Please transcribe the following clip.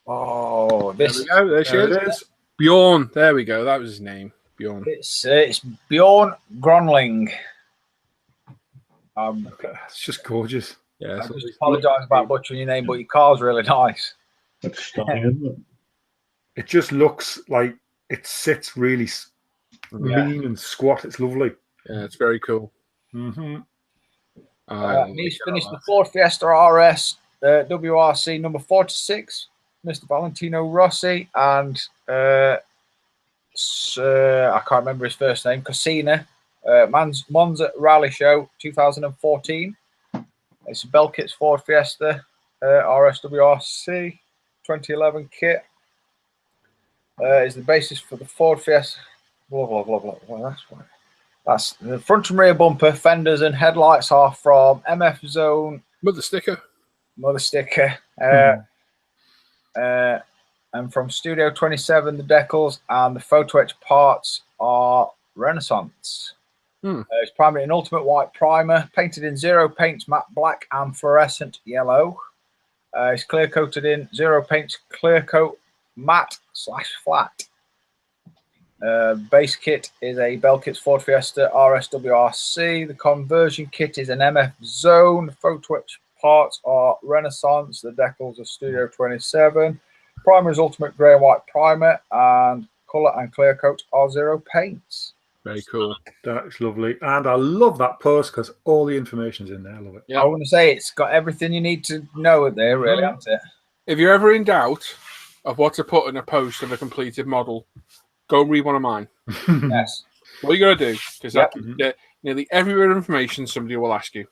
Oh, There we go. There she is. Bjorn. There we go. That was his name. Bjorn. It's Bjorn Gronling. It's just gorgeous. Yeah. I just apologise about butchering your name, but your car's really nice. It's stunning, isn't it? It just looks like it sits really mean and squat. It's lovely. Yeah, it's very cool. He's finished the Ford Fiesta RS WRC number 46, Mr. Valentino Rossi, and I can't remember his first name, C.Cassina Monza Rally Show 2014. It's a Belkits Ford Fiesta RS WRC 2011 kit. Is the basis for the Ford Fiesta. Blah, blah, blah, blah. Well, that's the front and rear bumper, fenders, and headlights are from mfzone. Mother sticker. And from Studio 27, the decals and the Photoetched parts are Renaissance. It's primarily an ultimate white primer, painted in zero paints, matte black, and fluorescent yellow. It's clear coated in zero paints, clear coat, matte/flat. Base kit is a Belkits Ford Fiesta RS WRC. The conversion kit is an mfzone. The Photoetched parts are Renaissance. The decals are Studio 27. Primer is ultimate grey and white primer, and colour and clear coat are zero paints. Very cool. That's lovely. And I love that post because all the information's in there. I love it. Yeah. I want to say it's got everything you need to know there, really, hasn't it? If you're ever in doubt of what to put in a post of a completed model, go read one of mine. Yes. What you got to do, because nearly every bit of information somebody will ask you.